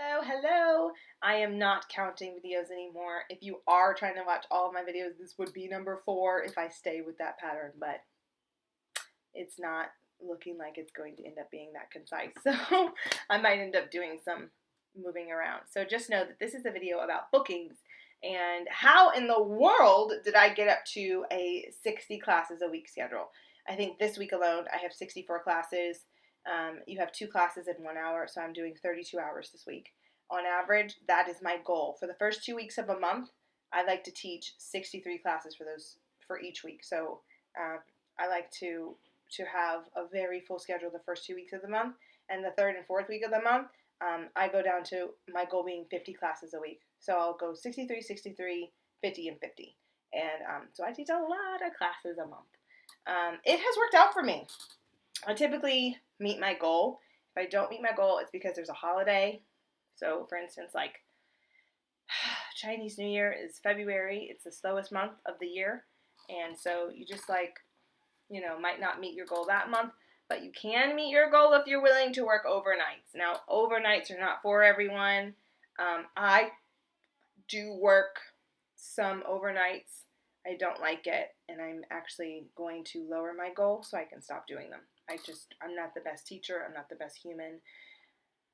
Hello, hello. I am not counting videos anymore. If you are trying to watch all of my videos, this would be number 4 if I stay with that pattern, but it's not looking like it's going to end up being that concise. So I might end up doing some moving around. So just know that this is a video about bookings and how in the world did I get up to a 60 classes a week schedule. I think this week alone I have 64 classes. You have 2 classes in 1 hour, so I'm doing 32 hours this week. On average, that is my goal. For the first 2 weeks of a month, I like to teach 63 classes for each week. So I like to have a very full schedule the first 2 weeks of the month, and the third and fourth week of the month, I go down to my goal being 50 classes a week. So I'll go 63, 63, 50, and 50. And so I teach a lot of classes a month. It has worked out for me. I typically meet my goal. If I don't meet my goal, it's because there's a holiday. So, for instance, like Chinese New Year is February. It's the slowest month of the year. And so you just might not meet your goal that month, but you can meet your goal if you're willing to work overnights. Now, overnights are not for everyone. I do work some overnights. I don't like it, and I'm actually going to lower my goal so I can stop doing them. I'm not the best teacher, I'm not the best human,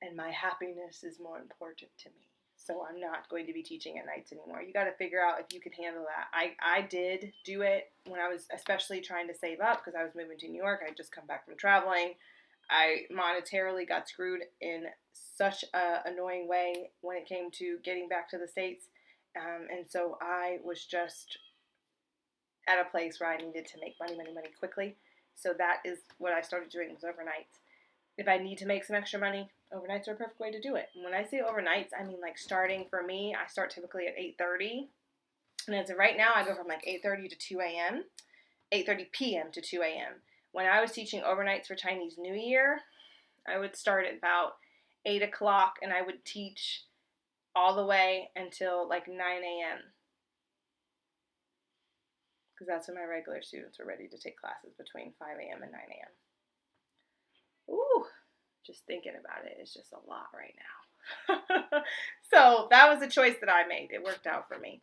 and my happiness is more important to me. So I'm not going to be teaching at nights anymore. You got to figure out if you can handle that. I did do it when I was especially trying to save up because I was moving to New York. I had just come back from traveling. I monetarily got screwed in such an annoying way when it came to getting back to the States. And so I was just at a place where I needed to make money quickly. So that is what I started doing was overnights. If I need to make some extra money, overnights are a perfect way to do it. And when I say overnights, I mean like starting for me, I start typically at 8:30. And as of right now, I go from like 8:30 to 2 a.m., 8:30 p.m. to 2 a.m. When I was teaching overnights for Chinese New Year, I would start at about 8 o'clock and I would teach all the way until like 9 a.m. because that's when my regular students were ready to take classes between 5 a.m. and 9 a.m. Ooh, just thinking about it is just a lot right now. So that was a choice that I made. It worked out for me.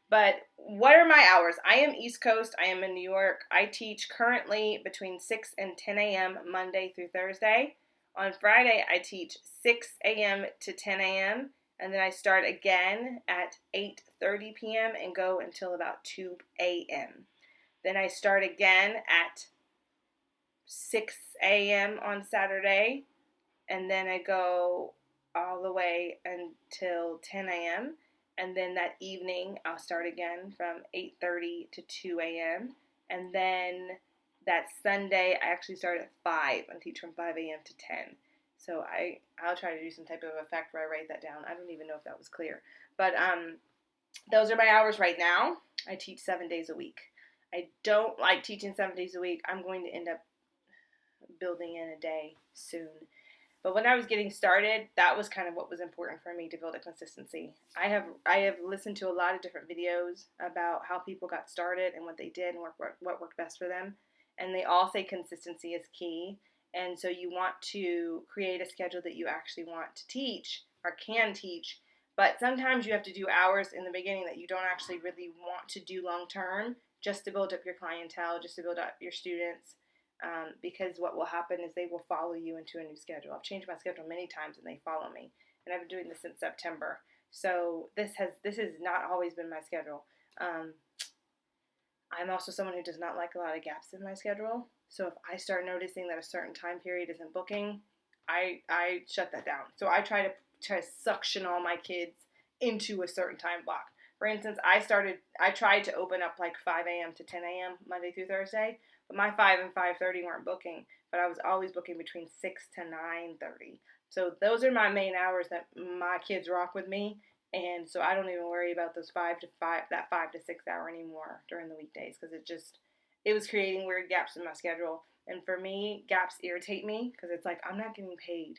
But what are my hours? I am East Coast. I am in New York. I teach currently between 6 and 10 a.m. Monday through Thursday. On Friday, I teach 6 a.m. to 10 a.m. And then I start again at 8:30 p.m. and go until about 2 a.m. Then I start again at 6 a.m. on Saturday, and then I go all the way until 10 a.m. And then that evening, I'll start again from 8:30 to 2 a.m. And then that Sunday, I actually start at 5 and teach from 5 a.m. to 10. So I'll try to do some type of effect where I write that down. I don't even know if that was clear. But those are my hours right now. I teach 7 days a week. I don't like teaching 7 days a week. I'm going to end up building in a day soon. But when I was getting started, that was kind of what was important for me to build a consistency. I have listened to a lot of different videos about how people got started and what they did and what worked best for them. And they all say consistency is key. And so you want to create a schedule that you actually want to teach or can teach. But sometimes you have to do hours in the beginning that you don't actually really want to do long term just to build up your clientele, just to build up your students. Because what will happen is they will follow you into a new schedule. I've changed my schedule many times and they follow me. And I've been doing this since September. So this has not always been my schedule. I'm also someone who does not like a lot of gaps in my schedule. So if I start noticing that a certain time period isn't booking, I shut that down. So I try to suction all my kids into a certain time block. For instance, I tried to open up like 5 a.m. to 10 a.m. Monday through Thursday, but my 5 and 5:30 weren't booking, but I was always booking between 6 to 9:30. So those are my main hours that my kids rock with me. And so I don't even worry about those 5 to 6 hour anymore during the weekdays because it was creating weird gaps in my schedule. And for me, gaps irritate me because it's like I'm not getting paid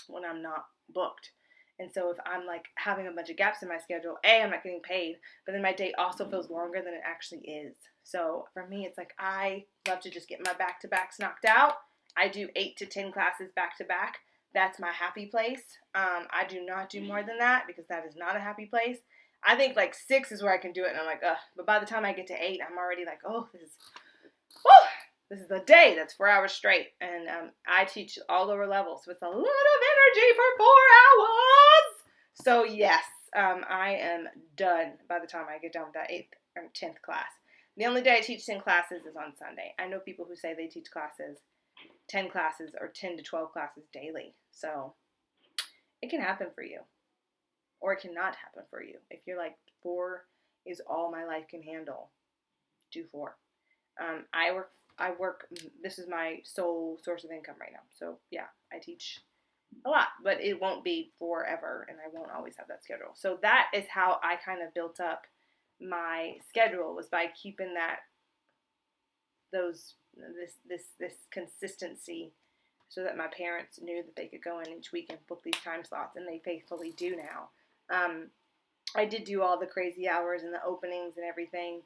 when I'm not booked. And so if I'm like having a bunch of gaps in my schedule, I'm not getting paid, but then my day also feels longer than it actually is. So for me, it's like I love to just get my back-to-backs knocked out. I do 8 to 10 classes back-to-back. that's my happy place. I do not do more than that because that is not a happy place. I think like 6 is where I can do it, and I'm like, ugh. But by the time I get to 8, I'm already like, oh, this is the day. That's 4 hours straight. And I teach all lower levels, so it's a lot of energy for 4 hours. So yes, I am done by the time I get done with that 8th or 10th class. The only day I teach 10 classes is on Sunday. I know people who say they teach 10 classes or 10 to 12 classes daily. So it can happen for you, or it cannot happen for you. If you're like, 4 is all my life can handle, do 4. I work, this is my sole source of income right now. So yeah, I teach a lot, but it won't be forever, and I won't always have that schedule. So that is how I kind of built up my schedule, was by keeping this consistency, so that my parents knew that they could go in each week and book these time slots, and they faithfully do now. I did do all the crazy hours and the openings and everything.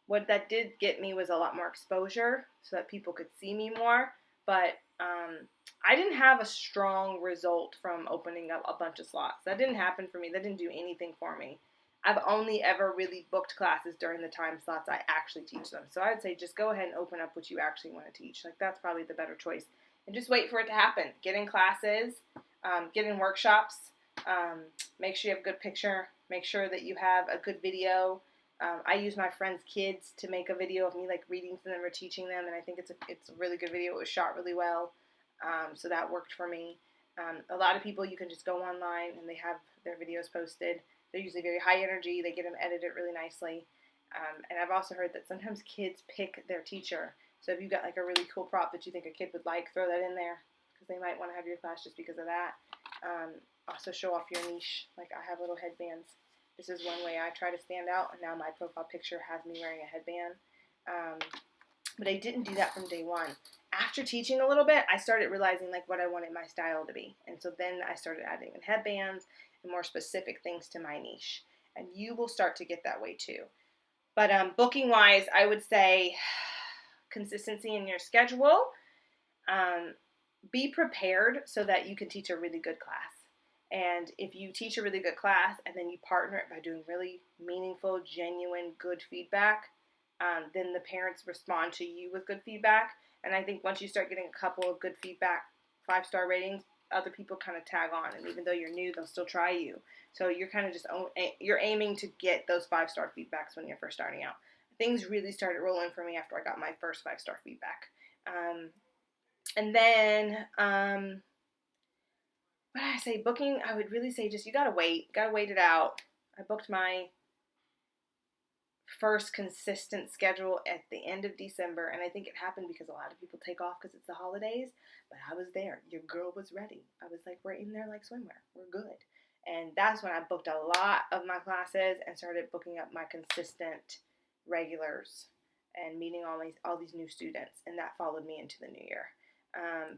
What that did get me was a lot more exposure, so that people could see me more. But I didn't have a strong result from opening up a bunch of slots. That didn't happen for me. That didn't do anything for me. I've only ever really booked classes during the time slots I actually teach them. So I would say just go ahead and open up what you actually want to teach. Like, that's probably the better choice. And just wait for it to happen. Get in classes, get in workshops, make sure you have a good picture, make sure that you have a good video. I use my friends' kids to make a video of me like reading to them or teaching them, and I think it's a really good video. It was shot really well, so that worked for me. A lot of people, you can just go online and they have their videos posted. They're usually very high energy. They get them edited really nicely. And I've also heard that sometimes kids pick their teacher. So if you've got like a really cool prop that you think a kid would like, throw that in there, because they might want to have your class just because of that. Also show off your niche. Like, I have little headbands. This is one way I try to stand out, and now my profile picture has me wearing a headband. But I didn't do that from day one. After teaching a little bit, I started realizing like what I wanted my style to be. And so then I started adding in headbands and more specific things to my niche. And you will start to get that way too. But booking wise, I would say consistency in your schedule. Be prepared so that you can teach a really good class. And if you teach a really good class and then you partner it by doing really meaningful, genuine, good feedback, then the parents respond to you with good feedback. And I think once you start getting a couple of good feedback, 5-star ratings, other people kind of tag on. And even though you're new, they'll still try you. So you're kind of just, you're aiming to get those 5-star feedbacks when you're first starting out. Things really started rolling for me after I got my first 5-star feedback. And then, what did I say? Booking, I would really say just, you gotta wait it out. I booked my first consistent schedule at the end of December, and I think it happened because a lot of people take off because it's the holidays, but I was there. Your girl was ready. I was like, we're in there like swimwear. We're good. And that's when I booked a lot of my classes and started booking up my consistent regulars and meeting all these new students, and that followed me into the new year.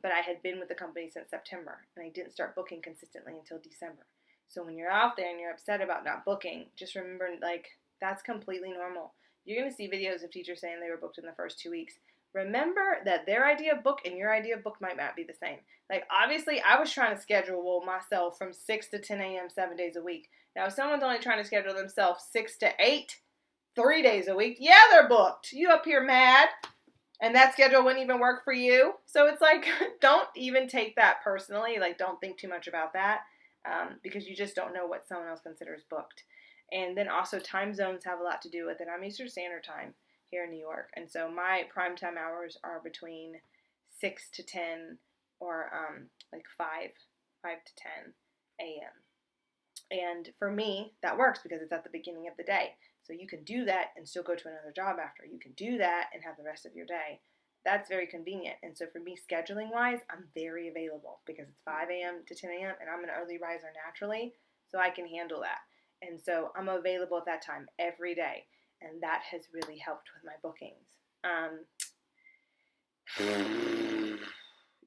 But I had been with the company since September, and I didn't start booking consistently until December. So when you're out there and you're upset about not booking, just remember, like, that's completely normal. You're going to see videos of teachers saying they were booked in the first 2 weeks. Remember that their idea of book and your idea of book might not be the same. Like, obviously, I was trying to schedule myself from 6 to 10 a.m. 7 days a week. Now, if someone's only trying to schedule themselves 6 to 8, 3 days a week, yeah, they're booked. You up here mad. And that schedule wouldn't even work for you. So it's like, don't even take that personally. Like, don't think too much about that, because you just don't know what someone else considers booked. And then also time zones have a lot to do with it. I'm Eastern Standard Time here in New York. And so my primetime hours are between 6 to 10 or like 5 to 10 a.m. And for me, that works because it's at the beginning of the day. So you can do that and still go to another job after. You can do that and have the rest of your day. That's very convenient. And so for me, scheduling wise, I'm very available because it's 5 a.m. to 10 a.m. and I'm an early riser naturally, so I can handle that. And so I'm available at that time every day. And that has really helped with my bookings.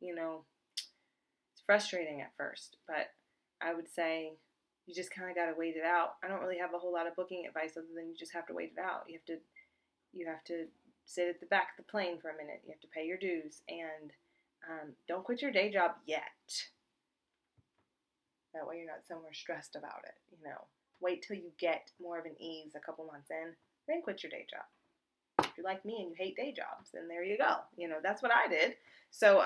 You know, it's frustrating at first, but I would say you just kind of got to wait it out. I don't really have a whole lot of booking advice other than you just have to wait it out. You have to sit at the back of the plane for a minute. You have to pay your dues, and Don't quit your day job yet. That way you're not somewhere stressed about it, Wait till you get more of an ease a couple months in, then quit your day job. If you're like me and you hate day jobs, then there you go. That's what I did. So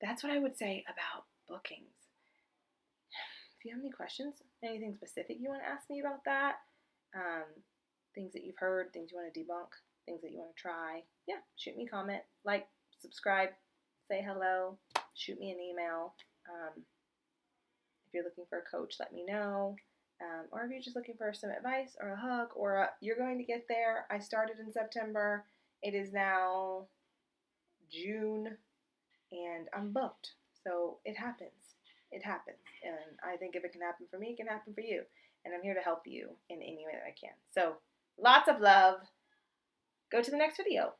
that's what I would say about bookings. If you have any questions, anything specific you want to ask me about that, things that you've heard, things you want to debunk, things that you want to try, yeah, shoot me a comment, like, subscribe, say hello, shoot me an email. If you're looking for a coach, let me know. Or if you're just looking for some advice or a hug or you're going to get there. I started in September. It is now June and I'm booked. So it happens. It happens. And I think if it can happen for me, it can happen for you. And I'm here to help you in any way that I can. So lots of love. Go to the next video.